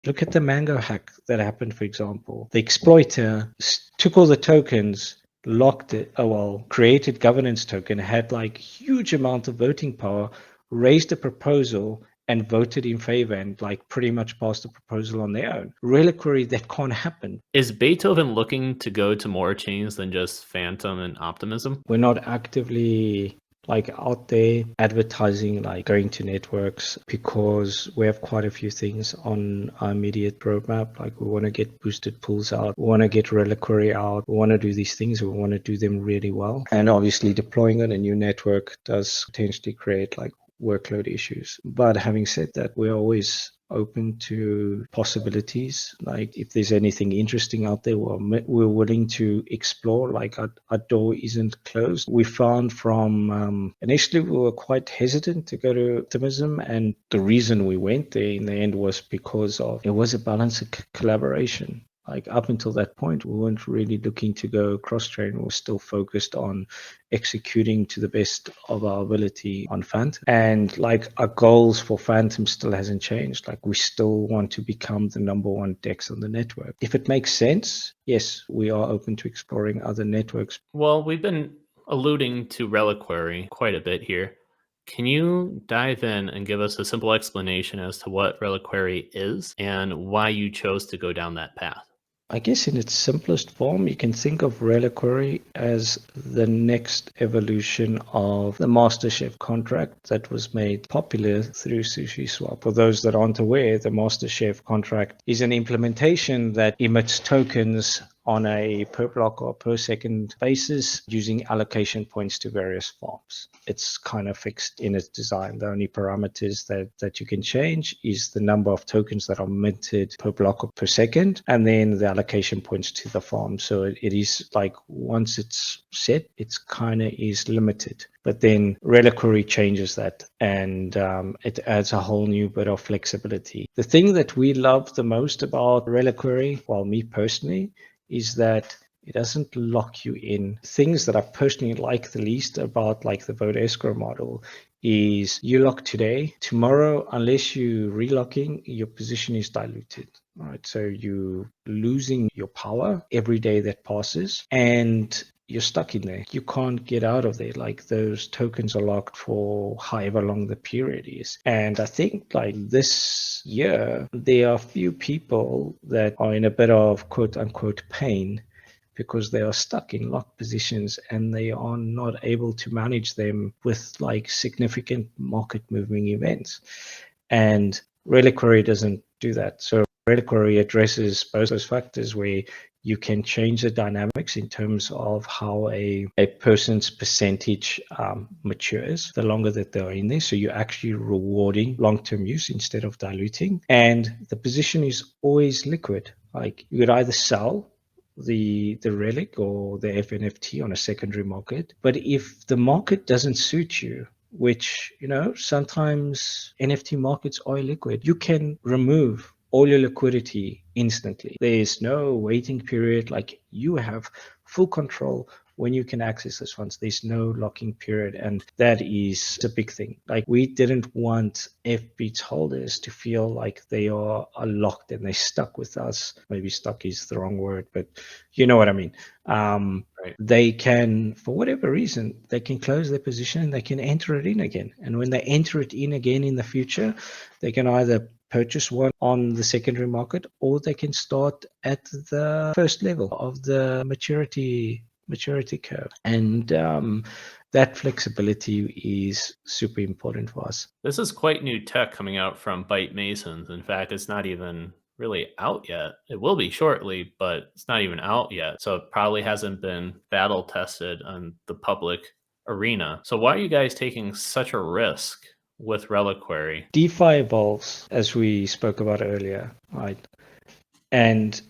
Look at the Mango hack that happened, for example. The exploiter took all the tokens, locked it, created governance token, had like huge amount of voting power, raised a proposal and voted in favor and like pretty much passed the proposal on their own. Reliquary, that can't happen. Is Beethoven looking to go to more chains than just Phantom and Optimism? We're not actively like out there advertising, like going to networks, because we have quite a few things on our immediate roadmap. Like we want to get boosted pools out, we want to get Reliquary out, we want to do these things, we want to do them really well. And obviously deploying on a new network does potentially create like workload issues. But having said that, we're always open to possibilities. Like if there's anything interesting out there, we're willing to explore. Like our door isn't closed. We found from initially we were quite hesitant to go to Optimism, and the reason we went there in the end was because of it was a balance of collaboration. Like up until that point, we weren't really looking to go cross-train. We were still focused on executing to the best of our ability on Phantom. And like our goals for Phantom still hasn't changed. Like we still want to become the number one DEX on the network. If it makes sense, yes, we are open to exploring other networks. Well, we've been alluding to Reliquary quite a bit here. Can you dive in and give us a simple explanation as to what Reliquary is and why you chose to go down that path? I guess in its simplest form, you can think of Reliquary as the next evolution of the MasterChef contract that was made popular through SushiSwap. For those that aren't aware, the MasterChef contract is an implementation that emits tokens on a per block or per second basis using allocation points to various farms. It's kind of fixed in its design. The only parameters that you can change is the number of tokens that are minted per block or per second, and then the allocation points to the farm. So it is like once it's set, it's kind of is limited. But then Reliquary changes that, and it adds a whole new bit of flexibility. The thing that we love the most about Reliquary, well, me personally, is that it doesn't lock you in. Things that I personally like the least about like the vote escrow model is you lock today, tomorrow, unless you relocking, your position is diluted. Right. So you're losing your power every day that passes, and you're stuck in there. You can't get out of there. Like those tokens are locked for however long the period is. And I think like this year, there are few people that are in a bit of quote unquote pain because they are stuck in locked positions and they are not able to manage them with like significant market moving events. And Reliquary doesn't do that. So Reliquary addresses both those factors where you can change the dynamics in terms of how a person's percentage matures the longer that they're in there. So you're actually rewarding long-term use instead of diluting. And the position is always liquid. Like you could either sell the relic or the FNFT on a secondary market. But if the market doesn't suit you, which, sometimes NFT markets are illiquid, you can remove all your liquidity instantly. There's no waiting period. Like you have full control when you can access those funds. There's no locking period, and that is a big thing. Like we didn't want fBEETS holders to feel like they are locked and they're stuck with us. Maybe stuck is the wrong word, but you know what I mean. Right. They can, for whatever reason, they can close their position and they can enter it in again. And when they enter it in again in the future, they can either purchase one on the secondary market, or they can start at the first level of the maturity curve. And that flexibility is super important for us. This is quite new tech coming out from Byte Masons. In fact, it's not even really out yet. It will be shortly, but it's not even out yet. So it probably hasn't been battle tested on the public arena. So why are you guys taking such a risk with Reliquary? DeFi evolves, as we spoke about earlier, right? And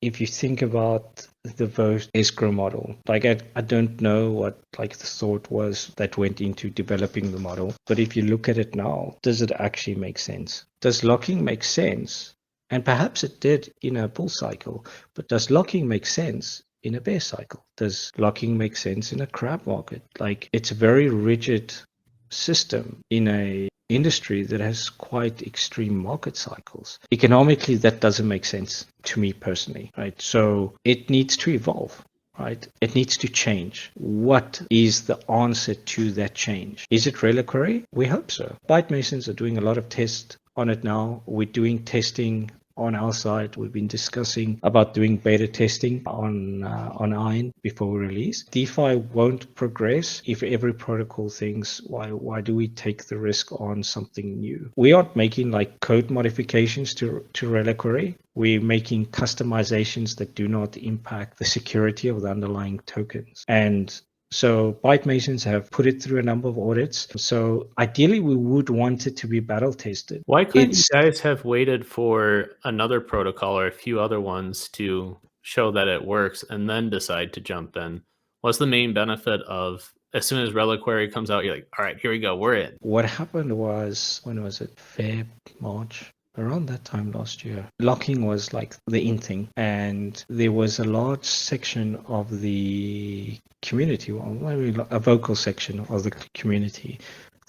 if you think about the vote escrow model, like I don't know what like the thought was that went into developing the model, but if you look at it now, does it actually make sense? Does locking make sense? And perhaps it did in a bull cycle, but does locking make sense in a bear cycle? Does locking make sense in a crab market? Like it's a very rigid system in a industry that has quite extreme market cycles. Economically, that doesn't make sense to me personally, right? So it needs to evolve. Right? It needs to change. What is the answer to that change? Is it reliquary? We hope so. Byte Masons are doing a lot of tests on it now. We're doing testing on our side. We've been discussing about doing beta testing on Iron before we release. DeFi won't progress if every protocol thinks, why do we take the risk on something new? We aren't making like code modifications to reliquary. We're making customizations that do not impact the security of the underlying tokens. And so Byte Masons have put it through a number of audits. So ideally, we would want it to be battle tested. Why couldn't you guys have waited for another protocol or a few other ones to show that it works and then decide to jump in? What's the main benefit of as soon as Reliquary comes out, you're like, all right, here we go, we're in? What happened was, when was it? Feb, March? Around that time last year, locking was like the in thing, and there was a large section of the community, well, maybe a vocal section of the community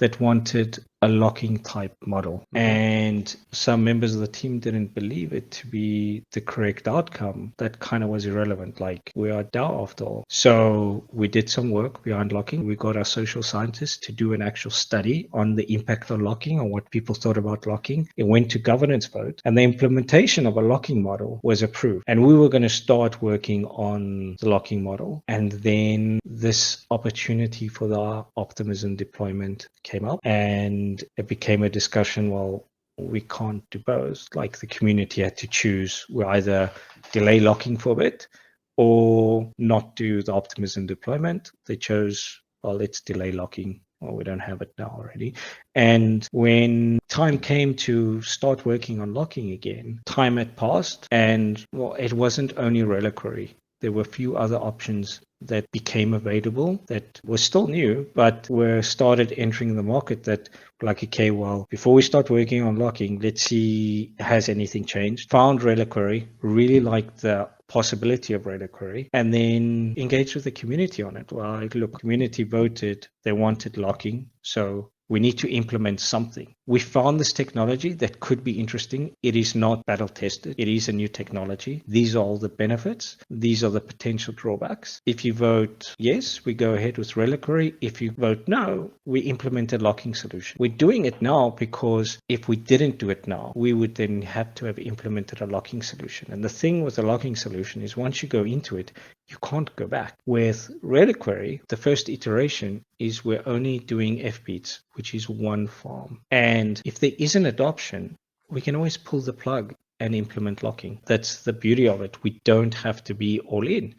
that wanted a locking type model. And some members of the team didn't believe it to be the correct outcome. That kind of was irrelevant. Like, we are DAO after all. So we did some work behind locking. We got our social scientists to do an actual study on the impact of locking, on what people thought about locking. It went to governance vote, and the implementation of a locking model was approved. And we were going to start working on the locking model. And then this opportunity for the optimism deployment came up, and it became a discussion. Well, we can't do both. Like, the community had to choose. We either delay locking for a bit or not do the optimism deployment. They chose, well, let's delay locking. Well, we don't have it now already. And when time came to start working on locking again, time had passed, and well, it wasn't only reliquary. There were a few other options that became available that were still new, but were started entering the market that, like, okay, well, before we start working on locking, let's see, has anything changed? Found reliquary, really liked the possibility of reliquary, and then engaged with the community on it. Well, look, community voted, they wanted locking, so we need to implement something. We found this technology that could be interesting. It is not battle tested. It is a new technology. These are all the benefits. These are the potential drawbacks. If you vote yes, we go ahead with reliquary. If you vote no, we implement a locking solution. We're doing it now because if we didn't do it now, we would then have to have implemented a locking solution. And the thing with a locking solution is, once you go into it, you can't go back. With reliquary, the first iteration is we're only doing fBEETS, which is one farm. And if there is an adoption, we can always pull the plug and implement locking. That's the beauty of it. We don't have to be all in.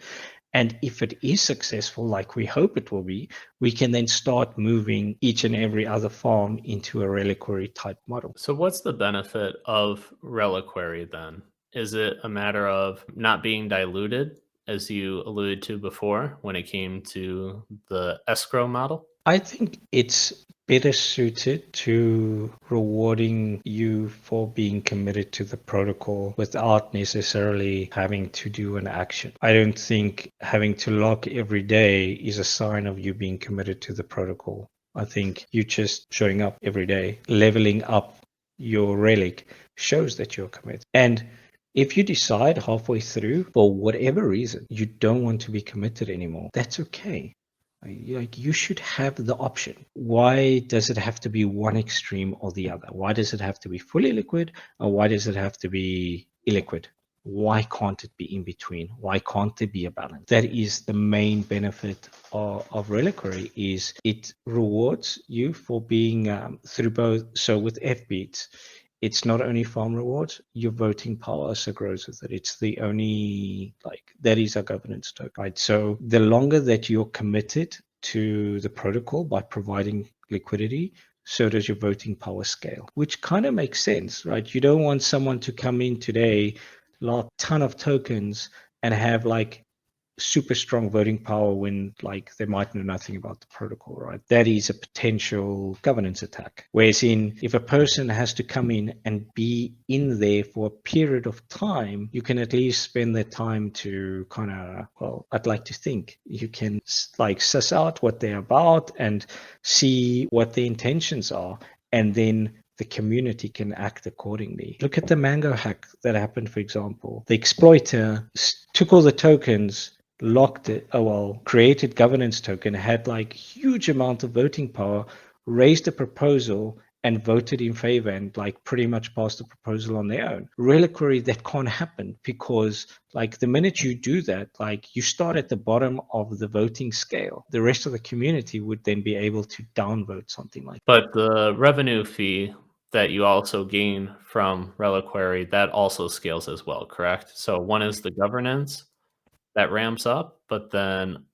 And if it is successful, like we hope it will be, we can then start moving each and every other farm into a reliquary type model. So what's the benefit of Reliquary then? Is it a matter of not being diluted, as you alluded to before, when it came to the escrow model? I think it's better suited to rewarding you for being committed to the protocol without necessarily having to do an action. I don't think having to lock every day is a sign of you being committed to the protocol. I think you just showing up every day, leveling up your relic, shows that you're committed. And if you decide halfway through, for whatever reason, you don't want to be committed anymore, that's okay. Like, you should have the option. Why does it have to be one extreme or the other? Why does it have to be fully liquid, or why does it have to be illiquid? Why can't it be in between? Why can't there be a balance? That is the main benefit of reliquary, is it rewards you for being through both. So with fBEETS, it's not only farm rewards, your voting power also grows with it. It's the only, like, that is our governance token, right? So the longer that you're committed to the protocol by providing liquidity, so does your voting power scale, which kind of makes sense, right? You don't want someone to come in today, lock a ton of tokens, and have like super strong voting power when, like, they might know nothing about the protocol, right? That is a potential governance attack. Whereas if a person has to come in and be in there for a period of time, you can at least spend their time to kind of, well, I'd like to think you can like suss out what they're about and see what their intentions are. and then the community can act accordingly. Look at the Mango hack that happened, for example. The exploiter took all the tokens, locked it, created governance token, had like huge amount of voting power, raised a proposal, and voted in favor, and like pretty much passed the proposal on their own. Reliquary, that can't happen, because like the minute you do that, like you start at the bottom of the voting scale. The rest of the community would then be able to downvote something like that. But the revenue fee that you also gain from Reliquary, that also scales as well, correct? So one is the governance that ramps up, but then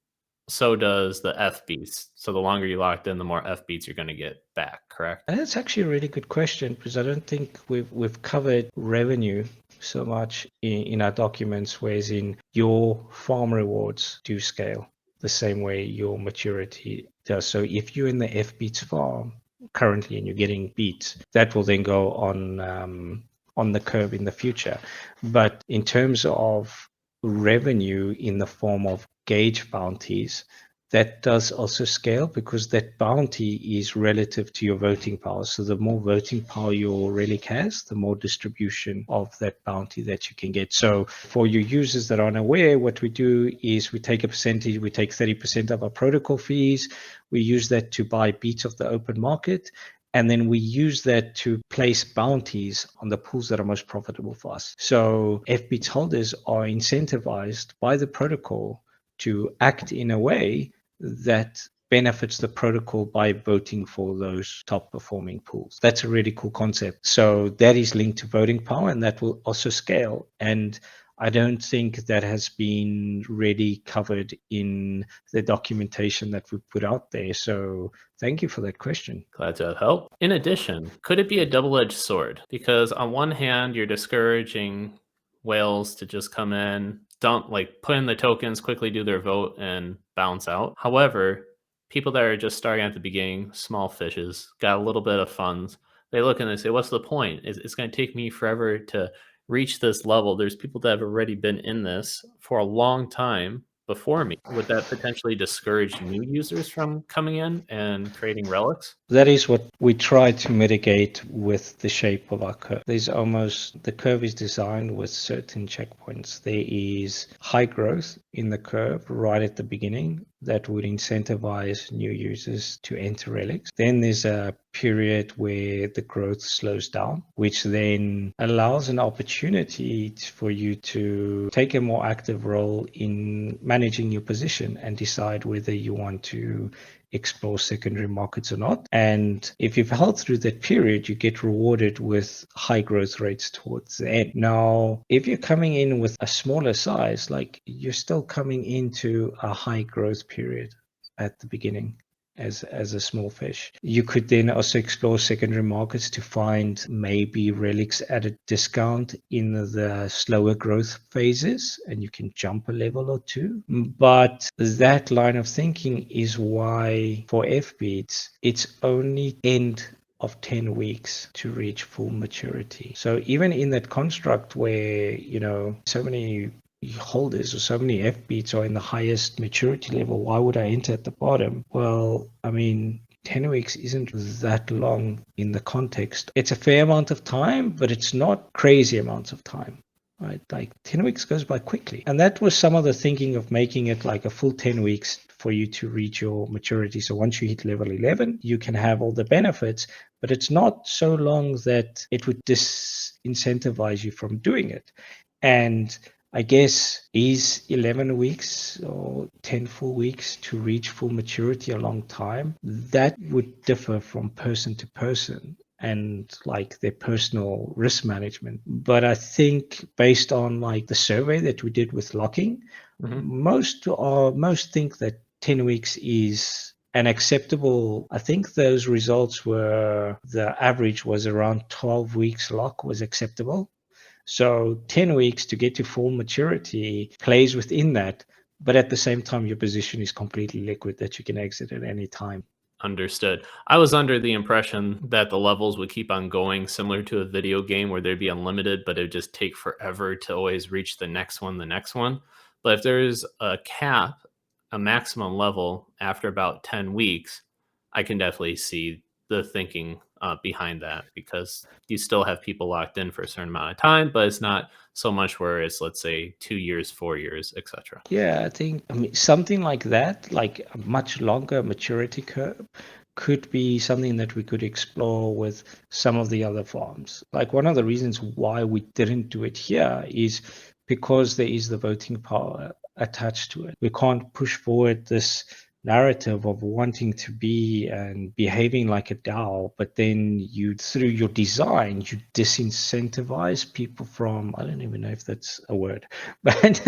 so does the FBEETS. So the longer you locked in, the more FBEETS you're going to get back, correct? And that's actually a really good question, because I don't think we've covered revenue so much in our documents, whereas in your farm rewards do scale the same way your maturity does. So if you're in the FBEETS farm currently and you're getting beats, that will then go on the curve in the future. But in terms of revenue in the form of gauge bounties, that does also scale, because that bounty is relative to your voting power. So the more voting power your relic has, the more distribution of that bounty that you can get. So for your users that are unaware, what we do is we take a percentage, we take 30% of our protocol fees, we use that to buy beats of the open market, and then we use that to place bounties on the pools that are most profitable for us. So FBEETS holders are incentivized by the protocol to act in a way that benefits the protocol by voting for those top performing pools. That's a really cool concept. So that is linked to voting power, and that will also scale. And I don't think that has been really covered in the documentation that we put out there. So thank you for that question. Glad to have helped. In addition, could it be a double-edged sword? Because on one hand, you're discouraging whales to just come in, don't like put in the tokens, quickly do their vote, and bounce out. However, people that are just starting at the beginning, small fishes, got a little bit of funds, they look and they say, what's the point? It's going to take me forever to reach this level. There's people that have already been in this for a long time before me. Would that potentially discourage new users from coming in and creating relics? That is what we try to mitigate with the shape of our curve. The curve is designed with certain checkpoints. There is high growth in the curve right at the beginning that would incentivize new users to enter relics. Then there's a period where the growth slows down, which then allows an opportunity for you to take a more active role in managing your position and decide whether you want to explore secondary markets or not. And if you've held through that period, you get rewarded with high growth rates towards the end. Now, if you're coming in with a smaller size, like you're still coming into a high growth period at the beginning as a small fish. You could then also explore secondary markets to find maybe relics at a discount in the slower growth phases, and you can jump a level or two. But that line of thinking is why for FBEETS, it's only end of 10 weeks to reach full maturity. So even in that construct where, so many holders or so many FBEETS are in the highest maturity level, why would I enter at the bottom? Well, 10 weeks isn't that long in the context. It's a fair amount of time, but it's not crazy amounts of time. Right? Like 10 weeks goes by quickly. And that was some of the thinking of making it like a full 10 weeks for you to reach your maturity. So once you hit level 11, you can have all the benefits, but it's not so long that it would disincentivize you from doing it. And I guess is 11 weeks or 10 full weeks to reach full maturity a long time? That would differ from person to person and like their personal risk management. But I think based on like the survey that we did with locking, most think that 10 weeks is an acceptable. I think those results were the average was around 12 weeks lock was acceptable. So 10 weeks to get to full maturity plays within that, but at the same time, your position is completely liquid that you can exit at any time. Understood. I was under the impression that the levels would keep on going, similar to a video game where there'd be unlimited, but it would just take forever to always reach the next one, the next one. But if there's a cap, a maximum level after about 10 weeks, I can definitely see the thinking behind that, because you still have people locked in for a certain amount of time, but it's not so much where it's, let's say, 2 years, 4 years, etc. Yeah, I mean, something like that, like a much longer maturity curve, could be something that we could explore with some of the other farms. Like one of the reasons why we didn't do it here is because there is the voting power attached to it. We can't push forward this narrative of wanting to be and behaving like a DAO, but then you, through your design, you disincentivize people from, I don't even know if that's a word, but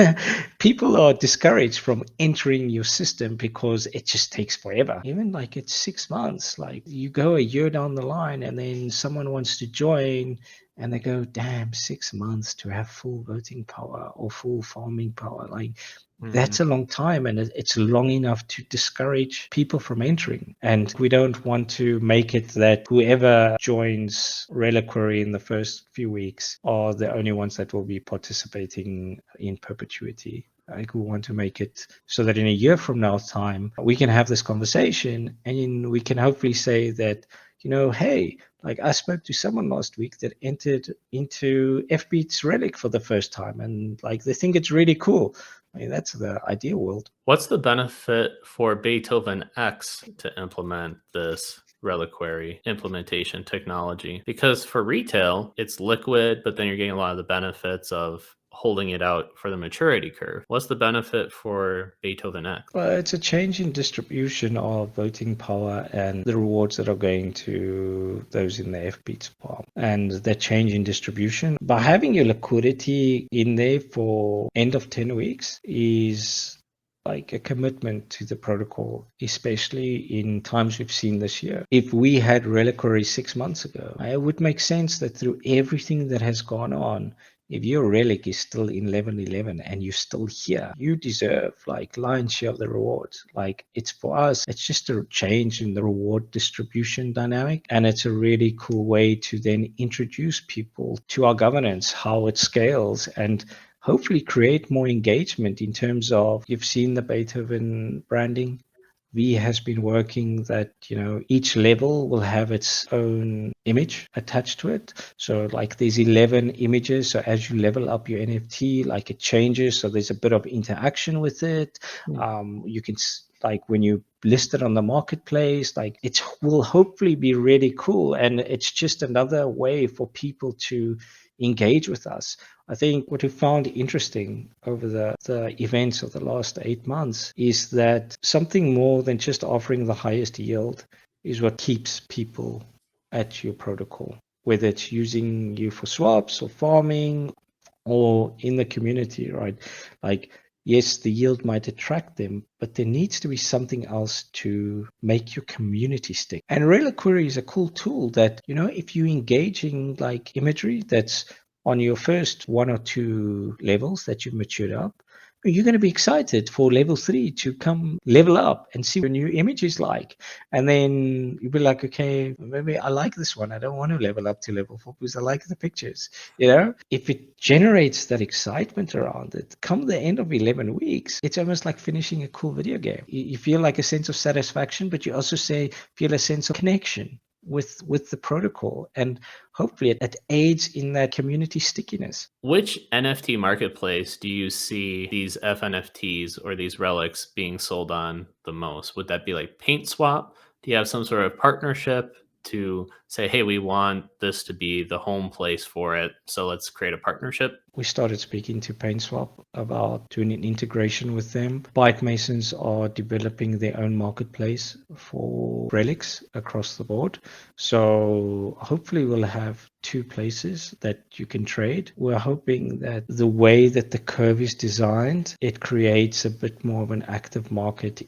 people are discouraged from entering your system because it just takes forever. Even like it's 6 months, like you go a year down the line and then someone wants to join and they go, damn, 6 months to have full voting power or full farming power. Like that's a long time, and it's long enough to discourage people from entering. And we don't want to make it that whoever joins Reliquary in the first few weeks are the only ones that will be participating in perpetuity. I think we want to make it so that in a year from now's time, we can have this conversation and we can hopefully say that, hey, like I spoke to someone last week that entered into fBEETS Relic for the first time, and like they think it's really cool. I mean, that's the ideal world. What's the benefit for Beethoven X to implement this reliquary implementation technology? Because for retail, it's liquid, but then you're getting a lot of the benefits of holding it out for the maturity curve. What's the benefit for Beethoven X? Well, it's a change in distribution of voting power and the rewards that are going to those in the fBEETS farm. And that change in distribution, by having your liquidity in there for end of 10 weeks is like a commitment to the protocol, especially in times we've seen this year. If we had Reliquary 6 months ago, it would make sense that through everything that has gone on, if your relic is still in 1111 and you're still here, you deserve like lion's share of the rewards. Like it's for us, it's just a change in the reward distribution dynamic. And it's a really cool way to then introduce people to our governance, how it scales, and hopefully create more engagement in terms of, you've seen the Beethoven branding. V has been working that, each level will have its own image attached to it. So like there's 11 images. So as you level up your NFT, like it changes. So there's a bit of interaction with it. You can like when you list it on the marketplace, like it will hopefully be really cool. And it's just another way for people to engage with us. I think what we found interesting over the events of the last 8 months is that something more than just offering the highest yield is what keeps people at your protocol, whether it's using you for swaps or farming or in the community, right? Like, yes, the yield might attract them, but there needs to be something else to make your community stick. And Reliquary is a cool tool that, if you engage in like imagery that's on your first 1 or 2 levels that you've matured up, you're going to be excited for level 3 to come level up and see what your new image is like. And then you'll be like, okay, maybe I like this one. I don't want to level up to level 4 because I like the pictures. If it generates that excitement around it, come the end of 11 weeks, it's almost like finishing a cool video game. You feel like a sense of satisfaction, but you also feel a sense of connection with the protocol, and hopefully it aids in that community stickiness. Which NFT marketplace do you see these FNFTs or these relics being sold on the most? Would that be like PaintSwap? Do you have some sort of partnership to say, hey, we want this to be the home place for it, so let's create a partnership? We started speaking to PaintSwap about doing an integration with them. Byte Masons are developing their own marketplace for relics across the board. So hopefully we'll have 2 places that you can trade. We're hoping that the way that the curve is designed, it creates a bit more of an active market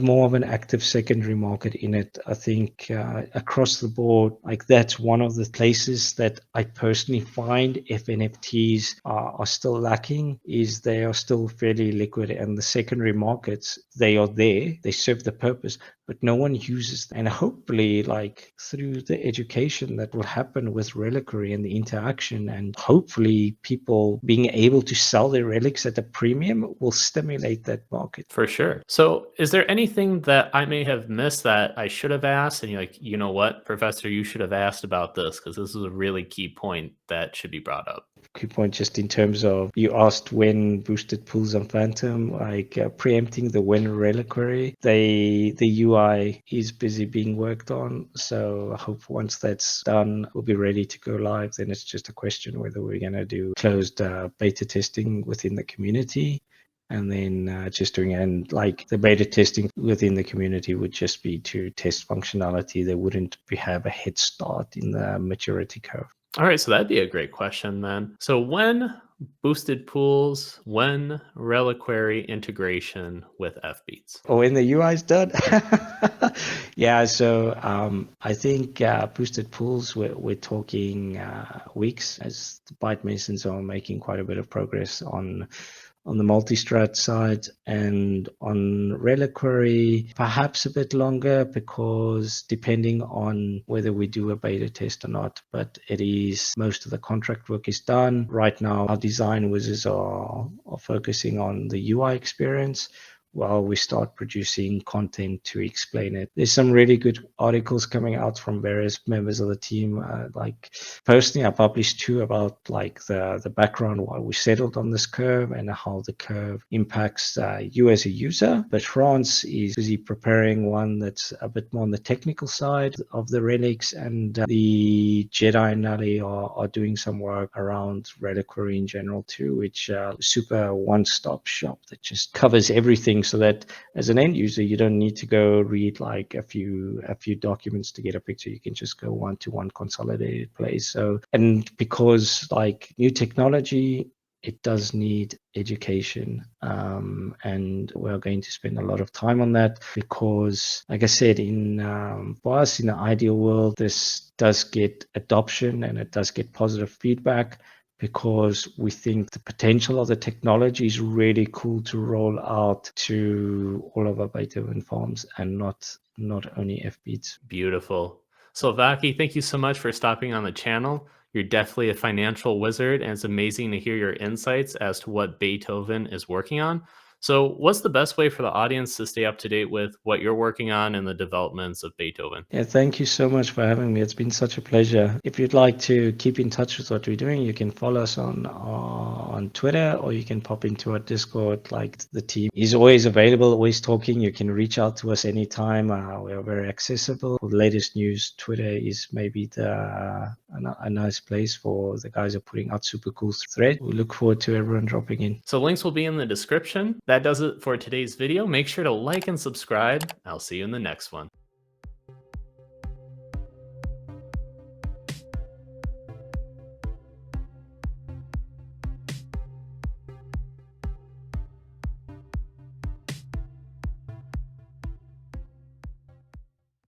more of an active secondary market in it. I think across the board, like that's one of the places that I personally find FNFTs are still lacking, is they are still fairly liquid, and the secondary markets, they are there, they serve the purpose, but no one uses them. And hopefully, like through the education that will happen with Reliquary and the interaction, and hopefully people being able to sell their relics at a premium will stimulate that market. For sure. So, is there anything that I may have missed that I should have asked? And you're like, you know what, Professor, you should have asked about this because this is a really key point that should be brought up. Key point just in terms of, you asked when boosted pools on Phantom, like preempting the when Reliquary. The UI is busy being worked on, so I hope once that's done, we'll be ready to go live. Then it's just a question whether we're going to do closed beta testing within the community. And then just doing, and like the beta testing within the community would just be to test functionality. They wouldn't have a head start in the maturity curve. All right, so that'd be a great question then. So, when boosted pools, when reliquary integration with fBEETS? Oh, when the UI is done? Yeah, so I think boosted pools, we're talking weeks, as the Byte Masons are making quite a bit of progress on the multi-strat side, and on Reliquary perhaps a bit longer, because depending on whether we do a beta test or not, but it is, most of the contract work is done right now. Our design wizards are focusing on the UI experience while we start producing content to explain it. There's some really good articles coming out from various members of the team. Like personally, I published 2 about like the background why we settled on this curve and how the curve impacts you as a user. But France is busy preparing one that's a bit more on the technical side of the relics, and the Jedi and Nali are doing some work around Reliquary in general too, which super one-stop shop that just covers everything, so that as an end user, you don't need to go read like a few documents to get a picture. You can just go one-to-one consolidated place. So, and because like new technology, it does need education, and we're going to spend a lot of time on that, because like I said, in for us, in the ideal world, this does get adoption and it does get positive feedback, because we think the potential of the technology is really cool to roll out to all of our Beethoven farms, and not only fBEETS. Beautiful. Souvlaki, thank you so much for stopping on the channel. You're definitely a financial wizard, and it's amazing to hear your insights as to what Beethoven is working on. So, what's the best way for the audience to stay up to date with what you're working on and the developments of Beethoven? Yeah, thank you so much for having me. It's been such a pleasure. If you'd like to keep in touch with what we're doing, you can follow us on Twitter, or you can pop into our Discord. Like, the team is always available, always talking. You can reach out to us anytime. We are very accessible. For the latest news, Twitter is maybe a nice place for the guys who are putting out super cool thread. We look forward to everyone dropping in. So links will be in the description. That does it for today's video. Make sure to like and subscribe. I'll see you in the next one.